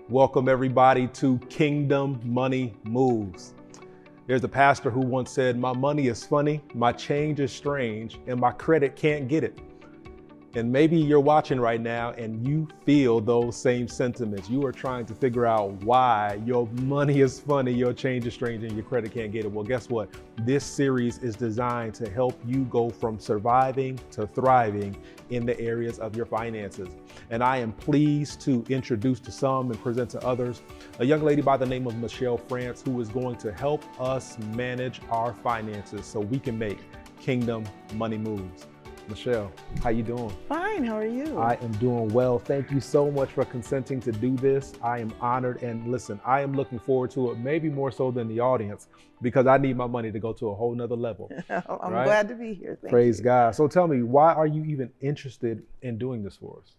Welcome everybody to Kingdom Money Moves. There's a pastor who once said, "My money is funny, my change is strange, and my credit can't get it." And maybe you're watching right now and you feel those same sentiments. You are trying to figure out why your money is funny, your change is strange, and your credit can't get it. Well, guess what? This series is designed to help you go from surviving to thriving in the areas of your finances. And I am pleased to introduce to some and present to others a young lady by the name of Michelle France, who is going to help us manage our finances so we can make kingdom money moves. Michelle, how you doing? Fine, how are you? I am doing well. Thank you so much for consenting to do this. I am honored, and listen, I am looking forward to it, maybe more so than the audience, because I need my money to go to a whole nother level. I'm glad to be here. Praise God. So tell me, why are you even interested in doing this for us?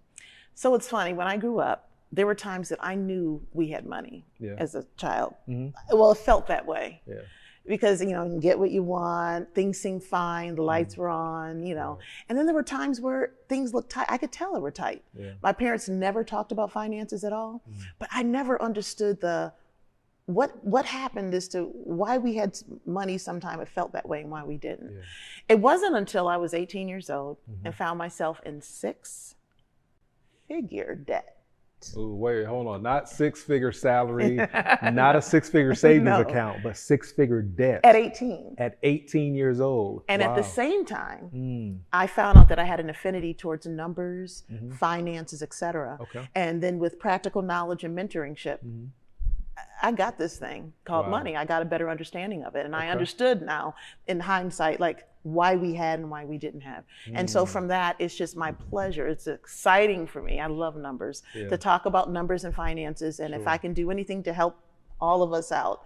So it's funny, when I grew up, there were times that I knew we had money as a child. Well, it felt that way. Yeah. Because, you can get what you want, things seemed fine, the lights were on, And then there were times where things looked tight. I could tell they were tight. Yeah. My parents never talked about finances at all, but I never understood what happened as to why we had money sometime it felt that way and why we didn't. Yeah. It wasn't until I was 18 years old and found myself in six-figure debt. Ooh, wait, hold on. Not six-figure salary, not a six-figure savings account, but six-figure debt. At 18. At 18 years old. And at the same time, I found out that I had an affinity towards numbers, finances, etc. Okay. And then with practical knowledge and mentoringship, I got this thing called money. I got a better understanding of it. And I understood now, in hindsight, why we had and why we didn't have. And so from that, it's just my pleasure. It's exciting for me. I love numbers, to talk about numbers and finances. And if I can do anything to help all of us out,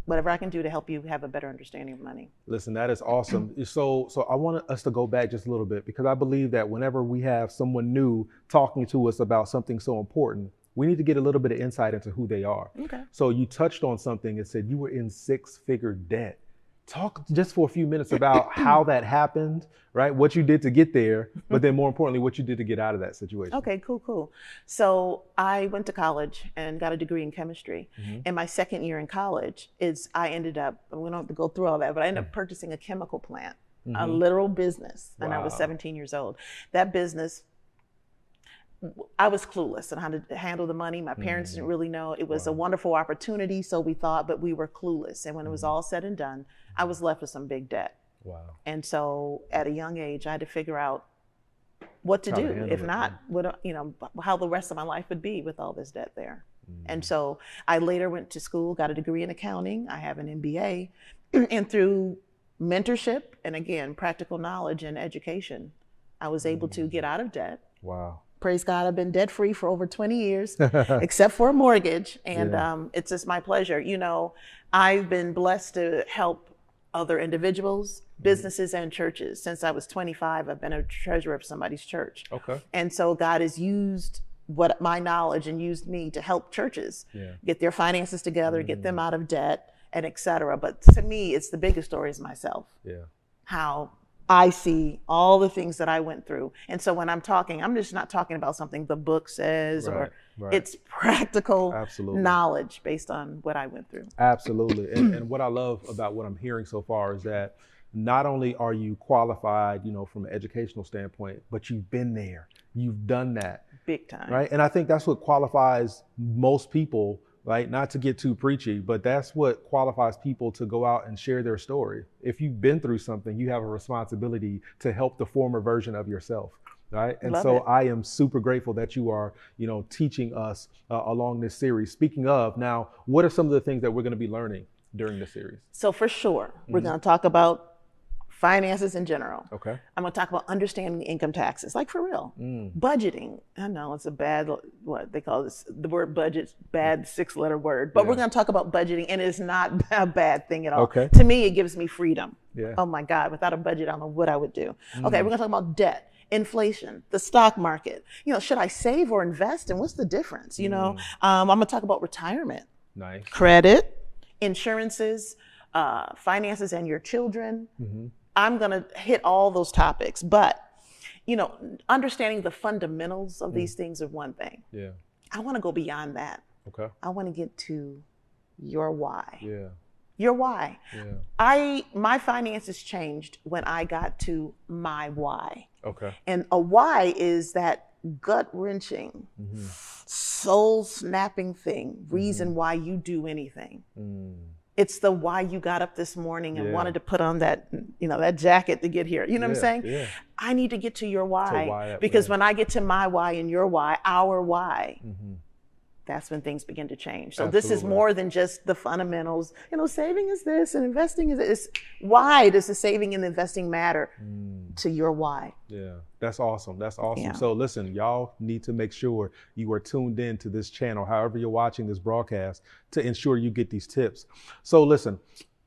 whatever I can do to help you have a better understanding of money. Listen, that is awesome. So I want us to go back just a little bit, because I believe that whenever we have someone new talking to us about something so important, we need to get a little bit of insight into who they are. Okay. So you touched on something and said you were in six-figure debt. Talk just for a few minutes about how that happened, right? What you did to get there, but then more importantly, what you did to get out of that situation. Okay, cool. So I went to college and got a degree in chemistry. And my second year in college we don't have to go through all that, but I ended up purchasing a chemical plant, a literal business, and I was 17 years old. That business, I was clueless on how to handle the money. My parents didn't really know. It was a wonderful opportunity, so we thought, but we were clueless. And when it was all said and done, I was left with some big debt. Wow. And so at a young age, I had to figure out what to do. If not, how the rest of my life would be with all this debt there. And so I later went to school, got a degree in accounting. I have an MBA. And through mentorship and, again, practical knowledge and education, I was able to get out of debt. Wow. Praise God, I've been debt-free for over 20 years, except for a mortgage. And it's just my pleasure. I've been blessed to help other individuals, businesses, and churches. Since I was 25, I've been a treasurer of somebody's church. Okay. And so God has used my knowledge and used me to help churches get their finances together, get them out of debt, and et cetera. But to me, it's the biggest story is myself. Yeah. How I see all the things that I went through. And so when I'm talking, I'm just not talking about something the book says, it's practical knowledge based on what I went through. Absolutely. And what I love about what I'm hearing so far is that not only are you qualified, from an educational standpoint, but you've been there, you've done that. Big time. Right. And I think that's what qualifies most people, right? Not to get too preachy, but that's what qualifies people to go out and share their story. If you've been through something, you have a responsibility to help the former version of yourself, right? And so I am super grateful that you are, teaching us along this series. Speaking of, now, what are some of the things that we're going to be learning during this series? So for sure, we're going to talk about finances in general. Okay. I'm going to talk about understanding income taxes, like for real. Budgeting. I know it's a bad, what they call this, the word budget, bad 6-letter word, but we're going to talk about budgeting, and it's not a bad thing at all. Okay. To me, it gives me freedom. Yeah. Oh my God, without a budget, I don't know what I would do. Okay, we're going to talk about debt, inflation, the stock market. Should I save or invest, and what's the difference? I'm going to talk about retirement. Nice. Credit, insurances, finances, and your children. I'm going to hit all those topics, but understanding the fundamentals of these things is one thing. Yeah. I want to go beyond that. Okay. I want to get to your why. Yeah. Your why. Yeah. My finances changed when I got to my why. Okay. And a why is that gut-wrenching, soul-snapping reason why you do anything. It's the why you got up this morning and wanted to put on that, that jacket to get here. You know what I'm saying? Yeah. I need to get to your why, because when I get to my why and your why, our why, that's when things begin to change. So this is more than just the fundamentals. Saving is this and investing is this. Why does the saving and the investing matter to your why? Yeah, that's awesome. That's awesome. Yeah. So listen, y'all need to make sure you are tuned in to this channel, however you're watching this broadcast, to ensure you get these tips. So listen,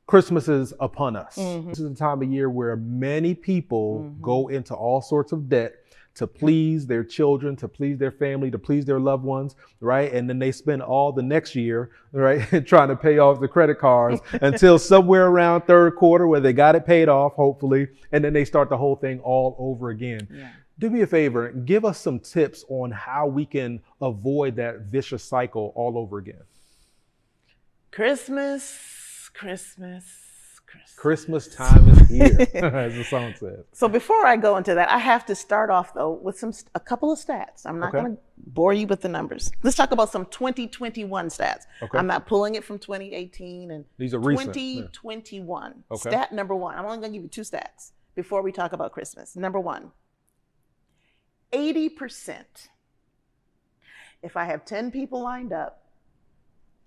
Christmas is upon us. This is the time of year where many people go into all sorts of debt to please their children, to please their family, to please their loved ones, right? And then they spend all the next year, right, trying to pay off the credit cards until somewhere around third quarter where they got it paid off, hopefully, and then they start the whole thing all over again. Yeah. Do me a favor, give us some tips on how we can avoid that vicious cycle all over again. Christmas time is here, as the song says. So before I go into that, I have to start off though with a couple of stats. I'm not going to bore you with the numbers. Let's talk about some 2021 stats. Okay. I'm not pulling it from 2018 and these are recent. 2021. Okay. Stat number one. I'm only going to give you two stats before we talk about Christmas. Number one, 80%. If I have 10 people lined up,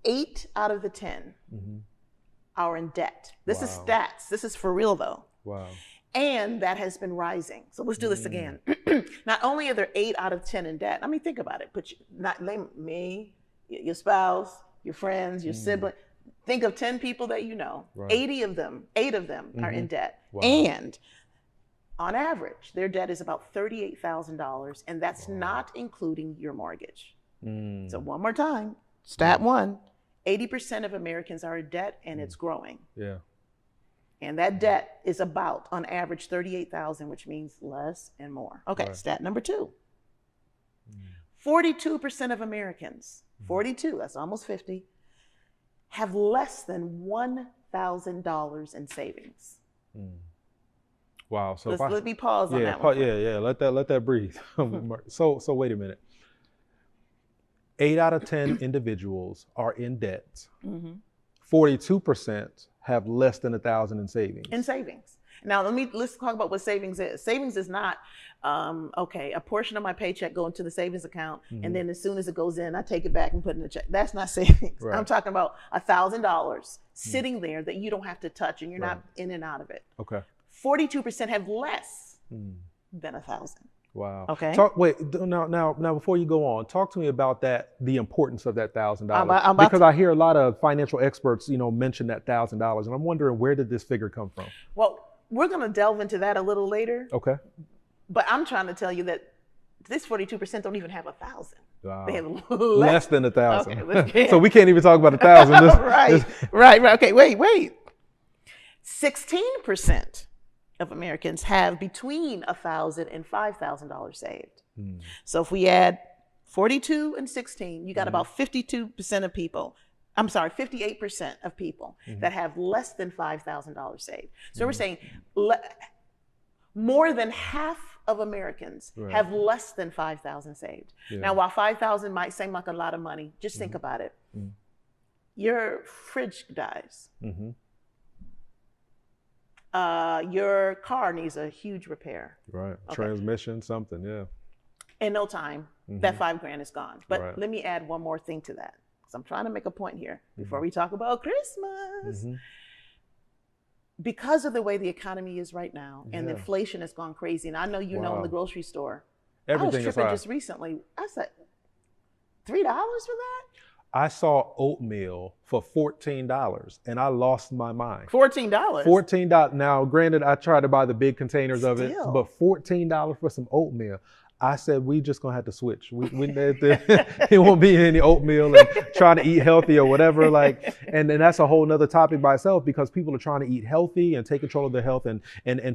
8 out of the 10 are in debt. This is stats. This is for real though. Wow. And that has been rising. So let's do this again. Not only are there 8 out of 10 in debt, I mean, think about it. Me, your spouse, your friends, your sibling. Think of 10 people that you know. Right. 8 of them are in debt. Wow. And on average, their debt is about $38,000, and that's not including your mortgage. So one more time, stat one. 80% of Americans are in debt, and it's growing. Yeah. And that debt is about, on average, $38,000, which means less and more. Okay, stat number two. 42% of Americans, 42, that's almost 50, have less than $1,000 in savings. Wow. So let me pause on that one. Yeah. Let that breathe. So wait a minute. 8 out of 10 individuals are in debt. 42% have less than $1,000 in savings. In savings. Now let's talk about what savings is. Savings is not a portion of my paycheck go into the savings account, and then as soon as it goes in, I take it back and put it in the check. That's not savings. Right. I'm talking about $1,000 sitting there that you don't have to touch, and you're not in and out of it. Okay. 42% have less than $1,000. Wow. Okay. Now, before you go on, talk to me about the importance of that $1,000. Because I hear a lot of financial experts, mention that $1,000, and I'm wondering, where did this figure come from? Well, we're going to delve into that a little later. Okay. But I'm trying to tell you that this 42% don't even have $1,000. Wow. They have less than $1,000. Okay, so we can't even talk about $1,000. Right. Okay. Wait. 16% of Americans have between $1,000 and $5,000 saved. So if we add 42 and 16, you got about 58% of people that have less than $5,000 saved. So we're saying more than half of Americans have less than $5,000 saved. Yeah. Now, while $5,000 might seem like a lot of money, just think about it. Your fridge dies. Your car needs a huge repair. Right. Okay. Transmission, something, yeah. In no time, that $5,000 is gone. But let me add one more thing to that, because I'm trying to make a point here before we talk about Christmas. Because of the way the economy is right now, and the inflation has gone crazy, and I know in the grocery store, everything I was tripping just recently. I said, $3 for that? I saw oatmeal for $14 and I lost my mind. $14? $14. Now, granted, I tried to buy the big containers of it, but $14 for some oatmeal. I said, we just gonna have to switch. It won't be any oatmeal and trying to eat healthy or whatever. And that's a whole nother topic by itself, because people are trying to eat healthy and take control of their health and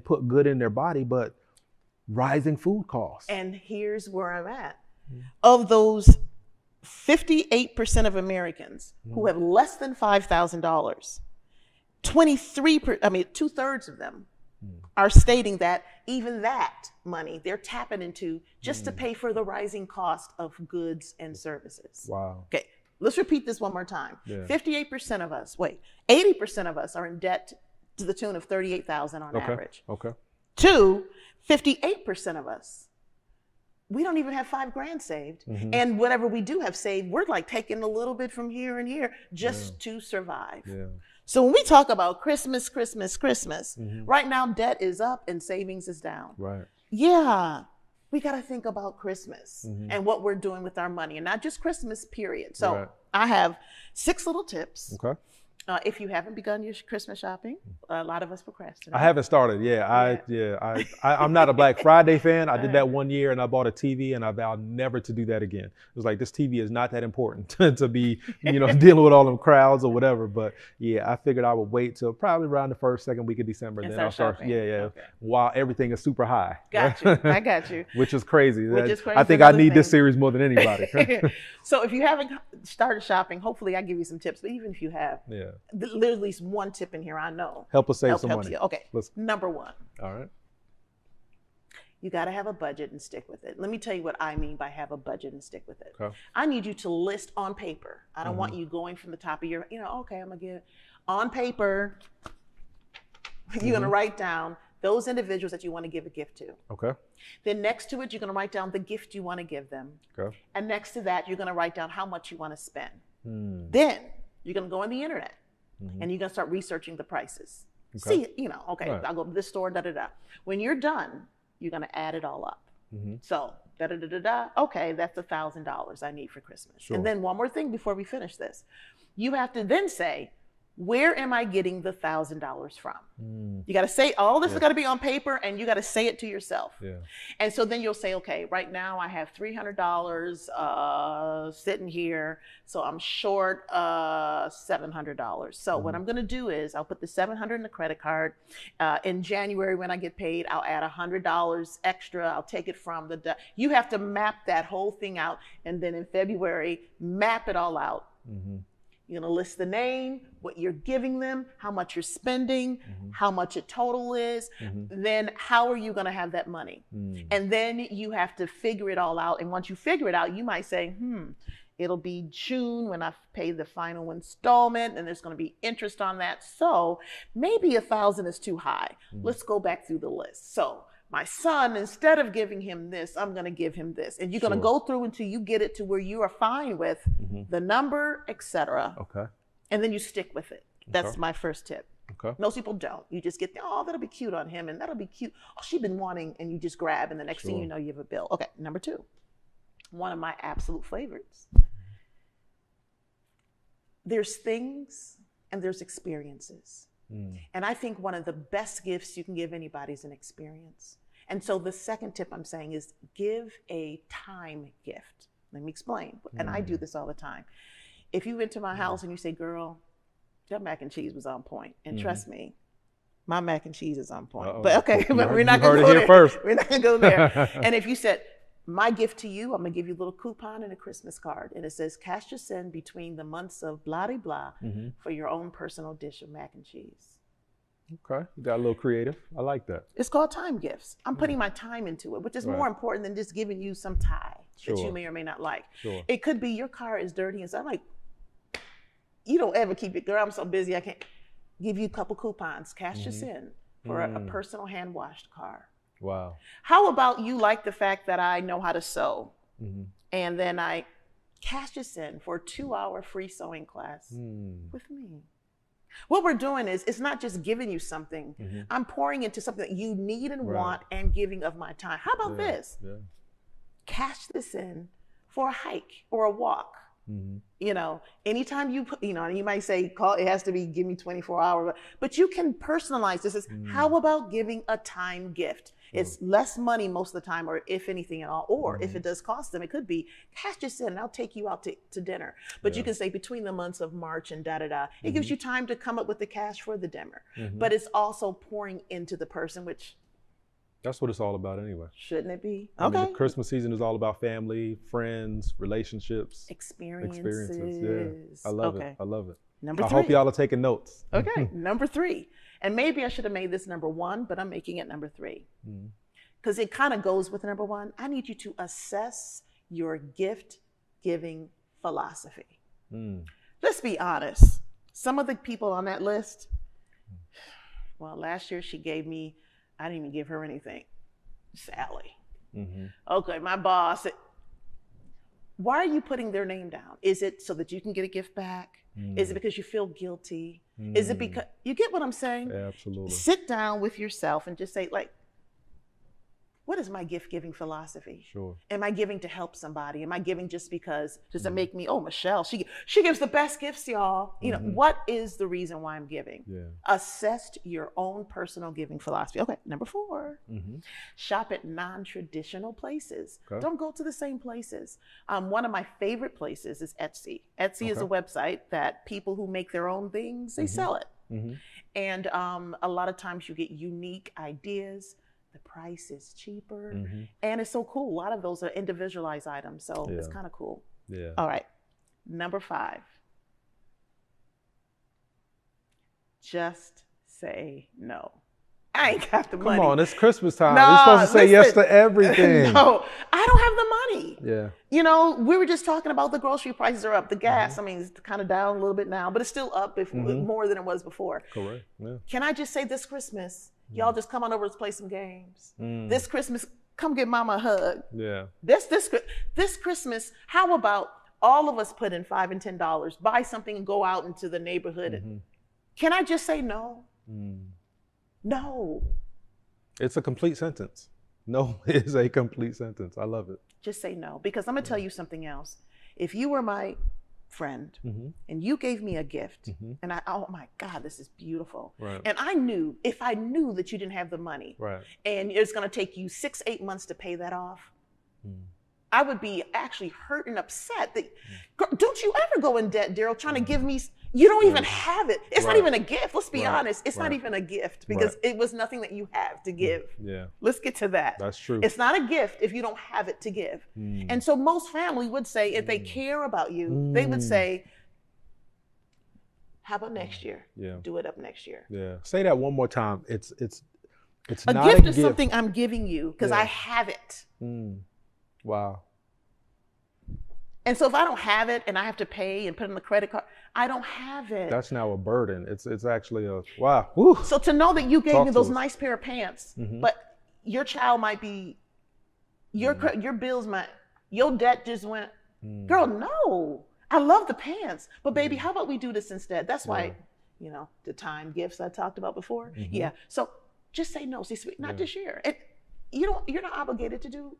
put good in their body, but rising food costs. And here's where I'm at. Of those 58% of Americans who have less than $5,000, 2/3 of them are stating that even that money they're tapping into just to pay for the rising cost of goods and services. Wow. Okay, let's repeat this one more time. Yeah. 58% of us, 80% of us are in debt to the tune of $38,000 on average. Okay. 58% of us, we don't even have $5,000 saved. And whatever we do have saved, we're like taking a little bit from here and here just to survive. Yeah. So when we talk about Christmas, right now debt is up and savings is down. Right. Yeah, we got to think about Christmas and what we're doing with our money, and not just Christmas, period. So I have 6 little tips. Okay. If you haven't begun your Christmas shopping, a lot of us procrastinate. I haven't started. I'm not a Black Friday fan. I did that one year and I bought a TV and I vowed never to do that again. It was like, this TV is not that important to be, dealing with all them crowds or whatever. But yeah, I figured I would wait till probably around the first, second week of December. And then I'll start. Shopping. Okay. While everything is super high. Got you. I got you. Which is crazy. I think for I need thing. this series more than anybody. So if you haven't started shopping, hopefully I give you some tips. But even if you have, there's at least one tip in here I know. Help us save some money. Okay. Number 1. All right. You got to have a budget and stick with it. Let me tell you what I mean by have a budget and stick with it. Okay. I need you to list on paper. I don't want you going from the top of your, okay, I'm going to give on paper. You're going to write down those individuals that you want to give a gift to. Okay. Then next to it, you're going to write down the gift you want to give them. Okay. And next to that, you're going to write down how much you want to spend. Then you're going to go on the internet and you're going to start researching the prices. Okay. See, I'll go to this store, When you're done, you're going to add it all up. So, okay, that's $1,000 I need for Christmas. Sure. And then one more thing before we finish this. You have to then say, where am I getting the $1,000 from? You got to say, all this has got to be on paper and you got to say it to yourself. Yeah. And so then you'll say, okay, right now I have $300 sitting here. So I'm short $700. So what I'm going to do is I'll put the $700 in the credit card. In January, when I get paid, I'll add $100 extra. I'll take it from you have to map that whole thing out. And then in February, map it all out. You're going to list the name, what you're giving them, how much you're spending, how much a total is. Then how are you going to have that money? And then you have to figure it all out. And once you figure it out, you might say, it'll be June when I pay the final installment and there's going to be interest on that. So maybe $1,000 is too high. Let's go back through the list. So my son, instead of giving him this, I'm going to give him this. And you're going to go through until you get it to where you are fine with the number, etc. Okay. And then you stick with it. That's my first tip. Okay. Most people don't. You just get, that'll be cute on him and that'll be cute. Oh, she's been wanting, and you just grab, and the next thing you know, you have a bill. Okay, number 2. One of my absolute favorites. There's things and there's experiences. And I think one of the best gifts you can give anybody is an experience. And so the second tip I'm saying is give a time gift. Let me explain. And I do this all the time. If you went to my house and you say, girl, that mac and cheese was on point. And trust me, my mac and cheese is on point. But okay, but we're not going to go there. First. We're not going to go there. And if you said, my gift to you, I'm going to give you a little coupon and a Christmas card. And it says, cash your send between the months of blah, de blah for your own personal dish of mac and cheese. Okay. You got a little creative. I like that. It's called time gifts. I'm putting my time into it, which is more important than just giving you some tie that you may or may not like. Sure. It could be your car is dirty. And so I'm like, you don't ever keep it, girl. I'm so busy. I can't give you a couple coupons. Cash your send for a personal hand washed car. Wow. How about you like the fact that I know how to sew? And then I cash this in for a 2-hour free sewing class with me. What we're doing is, it's not just giving you something. I'm pouring into something that you need and want and giving of my time. How about this? Cash this in for a hike or a walk. Anytime you put, and you might say, it has to be, give me 24 hours, but you can personalize this. How about giving a time gift? It's less money most of the time, or if anything at all, or if it does cost them, it could be cash this in and I'll take you out to dinner. But you can say between the months of March and it gives you time to come up with the cash for the dinner. But it's also pouring into the person, which That's what it's all about anyway. Shouldn't it be? I mean, Okay. the Christmas season is all about family, friends, relationships, Experiences. Yeah, I love it. I love it. Number I three. hope y'all are taking notes. Okay, number 3. And maybe I should have made this number 1, but I'm making it number 3. Because it kind of goes with number 1. I need you to assess your gift giving philosophy. Let's be honest. Some of the people on that list, well, last year she gave me, I didn't even give her anything. Sally. Okay, my boss. Why are you putting their name down? Is it so that you can get a gift back? Is it because you feel guilty? Is it because, you get what I'm saying? Yeah, absolutely. Sit down with yourself and just say, like, what is my gift giving philosophy? Sure. Am I giving to help somebody? Am I giving just because, does it make me, oh, Michelle, she gives the best gifts, y'all. You know, what is the reason why I'm giving? Yeah. Assess your own personal giving philosophy. Okay, number 4, shop at non-traditional places. Okay. Don't go to the same places. One of my favorite places is Etsy. Etsy is a website that people who make their own things, they sell it. And a lot of times you get unique ideas. The price is cheaper, and it's so cool. A lot of those are individualized items, so it's kind of cool. Yeah. All right, number 5. Just say no. I ain't got the money. Come on, it's Christmas time. No, You're supposed to say yes to everything. No, I don't have the money. Yeah. You know, we were just talking about the grocery prices are up. The gas, I mean, it's kind of down a little bit now, but it's still up more than it was before. Correct. Yeah. Can I just say this Christmas, y'all just come on over to play some games. This Christmas, come give mama a hug. Yeah. This Christmas, how about all of us put in $5 and $10, buy something and go out into the neighborhood? Can I just say no? No. It's a complete sentence. No is a complete sentence. I love it. Just say no, because I'm gonna tell you something else. If you were my friend and you gave me a gift and oh my God, this is beautiful. Right. And if I knew that you didn't have the money and it's going to take you 6-8 months to pay that off, I would be actually hurt and upset that, don't you ever go in debt, Darrell, trying to give me, you don't even have it. It's not even a gift. Let's be honest. It's not even a gift because it was nothing that you have to give. Yeah. Let's get to that. That's true. It's not a gift if you don't have it to give. And so most family would say, if they care about you, they would say, how about next year? Yeah. Do it up next year. Yeah. Say that one more time. It's a not gift a is gift. something I'm giving you because I have it. Wow. And so if I don't have it and I have to pay and put in the credit card, I don't have it. That's now a burden. It's actually a, wow. Woo. So to know that you gave me those nice pair of pants, but your child might be, your bills might, your debt just went, girl, no. I love the pants, but baby, how about we do this instead? That's why, you know, the time gifts I talked about before. Yeah. So just say no. See, sweet, not this year. And you're not obligated to do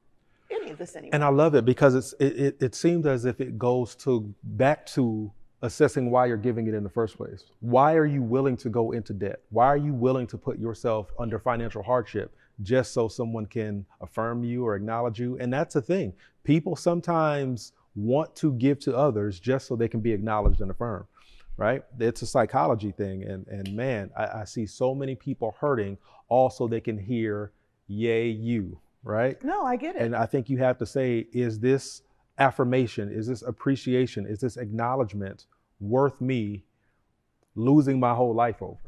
any of this anyway. And I love it because it seems as if it goes back to assessing why you're giving it in the first place. Why are you willing to go into debt? Why are you willing to put yourself under financial hardship just so someone can affirm you or acknowledge you? And that's the thing. People sometimes want to give to others just so they can be acknowledged and affirmed, right? It's a psychology thing. And man, I see so many people hurting also they can hear, yay, you, right? No, I get it. And I think you have to say, is this affirmation, is this appreciation, is this acknowledgement worth me losing my whole life over?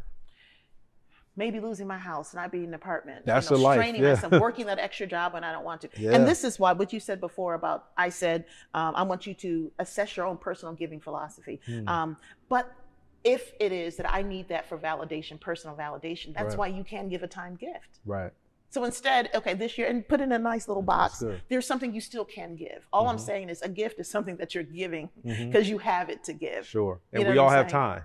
Maybe losing my house, not being in an apartment. That's a life. Straining myself, working that extra job when I don't want to. Yeah. And this is why what you said before about, I said, I want you to assess your own personal giving philosophy. But if it is that I need that for validation, personal validation, that's why you can give a time gift. Right. So instead, okay, this year, and put it in a nice little box, there's something you still can give. All I'm saying is a gift is something that you're giving because you have it to give. Sure. And we all have time.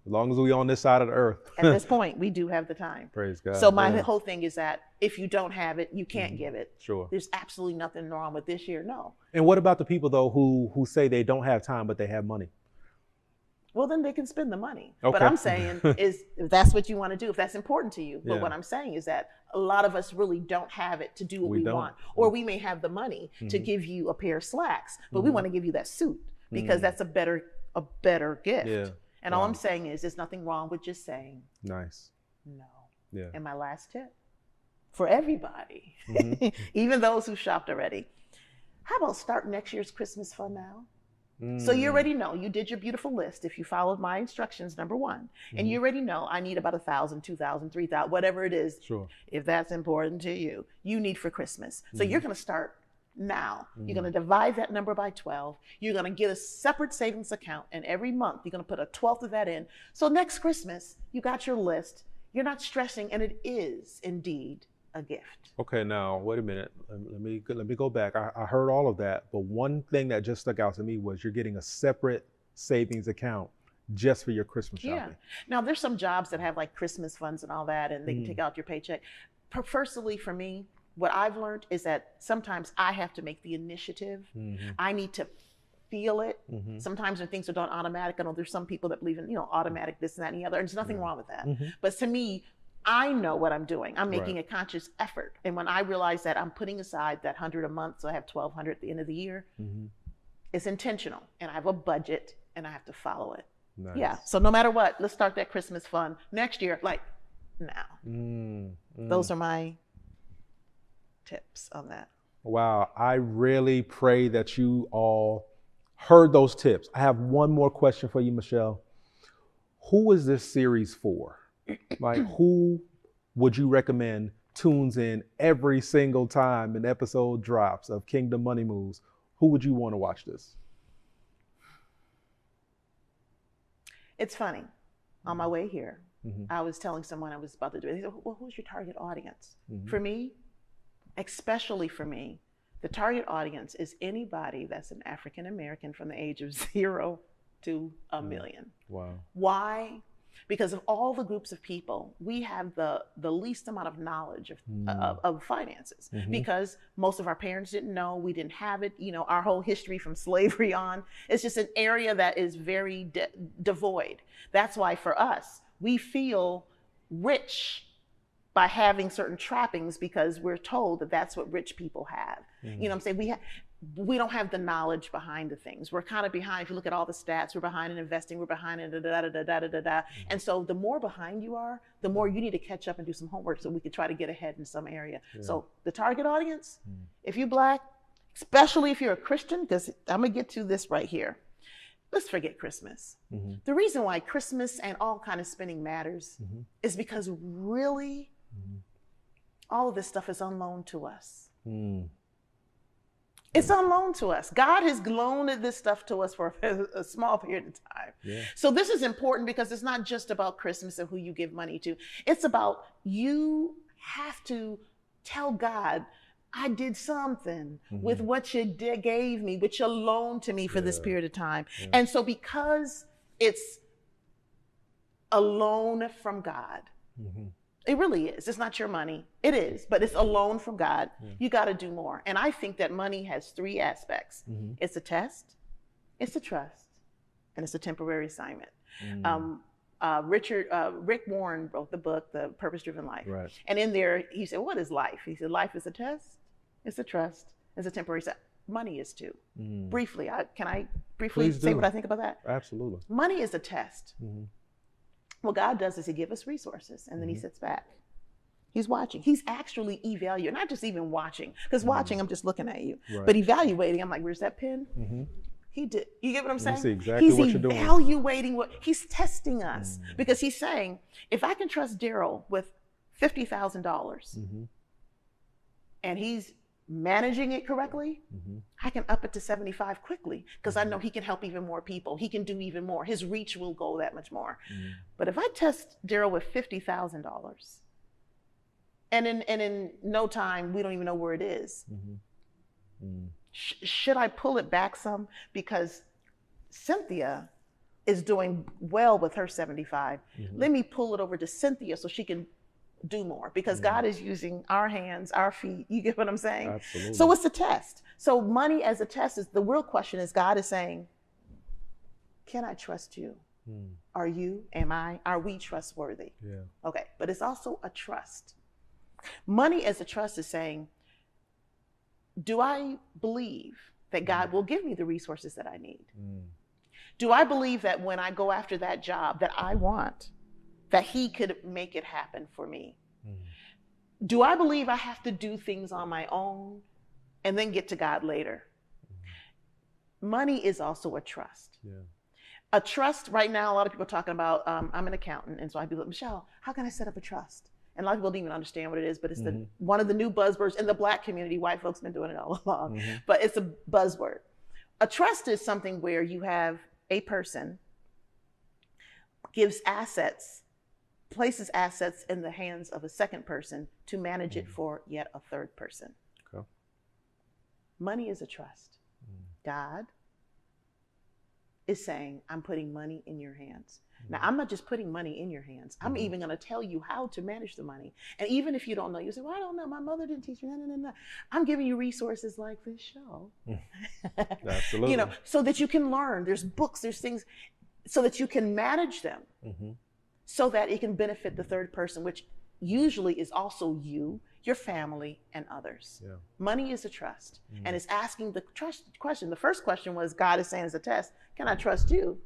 As long as we're on this side of the earth. At this point, we do have the time. Praise God. So my whole thing is that if you don't have it, you can't give it. Sure. There's absolutely nothing wrong with this year, no. And what about the people, though, who say they don't have time, but they have money? Well, then they can spend the money. Okay. But I'm saying is if that's what you want to do, if that's important to you. But what I'm saying is that a lot of us really don't have it to do what we want. Or we may have the money to give you a pair of slacks, but we want to give you that suit because that's a better gift. Yeah. And all I'm saying is there's nothing wrong with just saying nice. no. Yeah. And my last tip, for everybody, even those who shopped already. How about start next year's Christmas fund now? So you already know, you did your beautiful list if you followed my instructions, number one. And you already know I need about 1,000, 2,000, 3,000, whatever it is. Sure. If that's important to you, you need for Christmas. So you're going to start now. You're going to divide that number by 12. You're going to get a separate savings account. And every month, you're going to put a 12th of that in. So next Christmas, you got your list. You're not stressing. And it is indeed a gift. Okay, now wait a minute. Let me go back. I heard all of that, but one thing that just stuck out to me was you're getting a separate savings account just for your Christmas shopping. Yeah. Now there's some jobs that have like Christmas funds and all that, and they can take out your paycheck. Personally, for me, what I've learned is that sometimes I have to make the initiative. I need to feel it. Sometimes when things are done automatic, I know there's some people that believe in, automatic this and that and the other, and there's nothing wrong with that. But to me, I know what I'm doing. I'm making a conscious effort. And when I realize that I'm putting aside that 100 a month, so I have 1,200 at the end of the year, it's intentional. And I have a budget and I have to follow it. Nice. Yeah. So no matter what, let's start that Christmas fund next year, like now. Those are my tips on that. Wow. I really pray that you all heard those tips. I have one more question for you, Michelle. Who is this series for? Like, who would you recommend tunes in every single time an episode drops of Kingdom Money Moves? Who would you want to watch this? It's funny. On my way here, I was telling someone I was about to do it. They said, well, who's your target audience? For me, especially for me, the target audience is anybody that's an African American from the age of 0 to $1 million. Wow. Why? Because of all the groups of people, we have the least amount of knowledge of finances because most of our parents didn't know, we didn't have it, our whole history from slavery on. It's just an area that is very devoid. That's why for us, we feel rich by having certain trappings because we're told that that's what rich people have. You know what I'm saying? We don't have the knowledge behind the things. We're kind of behind. If you look at all the stats, we're behind in investing, we're behind in da-da-da-da-da-da-da. And so the more behind you are, the more you need to catch up and do some homework so we could try to get ahead in some area. So the target audience, if you're Black, especially if you're a Christian, because I'm gonna get to this right here. Let's forget Christmas. The reason why Christmas and all kind of spending matters is because really all of this stuff is on loan to us. It's on loan to us. God has loaned this stuff to us for a small period of time. So this is important because it's not just about Christmas and who you give money to. It's about you have to tell God, I did something with what you gave me, what you loaned to me for this period of time. And so because it's a loan from God, it really is. It's not your money. It is, but it's a loan from God. You got to do more. And I think that money has 3 aspects. It's a test, it's a trust, and it's a temporary assignment. Rick Warren wrote the book, The Purpose-Driven Life. And in there, he said, what is life? He said, life is a test, it's a trust, it's a temporary assignment. Money is too. Briefly, can I briefly say what I think about that? Absolutely. Money is a test. What God does is he gives us resources and then he sits back. He's watching. He's actually evaluating, not just even watching, because watching, I'm just looking at you, but evaluating, I'm like, where's that pen? He did. You get what I'm saying? See exactly he's what you're doing. Evaluating he's testing us because he's saying, if I can trust Darrell with $50,000 and he's managing it correctly, I can up it to 75 quickly because I know he can help even more people. He can do even more. His reach will go that much more. But if I test Darrell with $50,000 and in no time, we don't even know where it is. Should I pull it back some? Because Cynthia is doing well with her 75. Let me pull it over to Cynthia so she can do more because God is using our hands, our feet. You get what I'm saying? Absolutely. So it's a test. So money as a test is the real question is God is saying, can I trust you? Are you, are we trustworthy? Okay, but it's also a trust. Money as a trust is saying, do I believe that God will give me the resources that I need? Do I believe that when I go after that job that I want, that he could make it happen for me? Do I believe I have to do things on my own and then get to God later? Money is also a trust. Yeah. A trust, right now, a lot of people are talking about, I'm an accountant, and so I'd be like, Michelle, how can I set up a trust? And a lot of people don't even understand what it is, but it's one of the new buzzwords in the Black community. White folks have been doing it all along, but it's a buzzword. A trust is something where you have a person gives assets, places assets in the hands of a second person to manage it for yet a third person. Okay. Money is a trust. God is saying, I'm putting money in your hands. Now, I'm not just putting money in your hands. I'm even going to tell you how to manage the money. And even if you don't know, you say, well, I don't know. My mother didn't teach me. No. I'm giving you resources like this show. Absolutely. You know, so that you can learn. There's books, there's things, so that you can manage them, so that it can benefit the third person, which usually is also you, your family, and others. Yeah. Money is a trust, and it's asking the trust question. The first question was, God is saying as a test, can I trust you?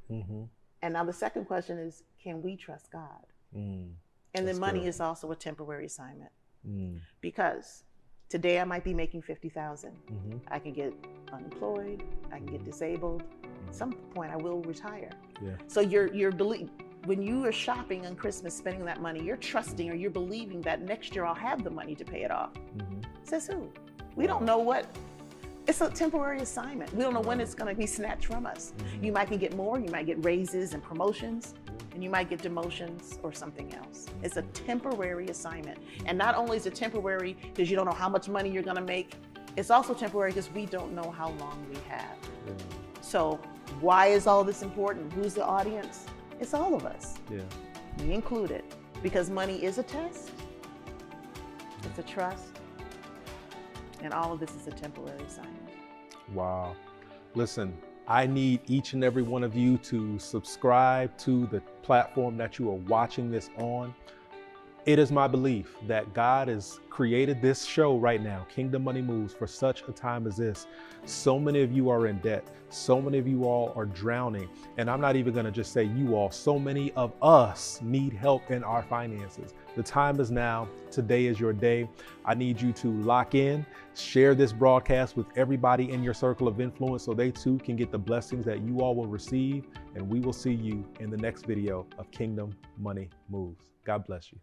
And now the second question is, can we trust God? And then money is also a temporary assignment, because today I might be making $50,000. I can get unemployed. I can get disabled. At some point, I will retire. Yeah. So when you are shopping on Christmas, spending that money, you're trusting or you're believing that next year I'll have the money to pay it off. Says who? We don't know what. It's a temporary assignment. We don't know when it's going to be snatched from us. You might can get more. You might get raises and promotions, and you might get demotions or something else. It's a temporary assignment. And not only is it temporary because you don't know how much money you're going to make, it's also temporary because we don't know how long we have. So why is all this important? Who's the audience? It's all of us. Me included. Because money is a test. It's a trust. And all of this is a temporary assignment. Wow. Listen, I need each and every one of you to subscribe to the platform that you are watching this on. It is my belief that God has created this show right now, Kingdom Money Moves, for such a time as this. So many of you are in debt. So many of you all are drowning. And I'm not even going to just say you all. So many of us need help in our finances. The time is now. Today is your day. I need you to lock in, share this broadcast with everybody in your circle of influence so they too can get the blessings that you all will receive. And we will see you in the next video of Kingdom Money Moves. God bless you.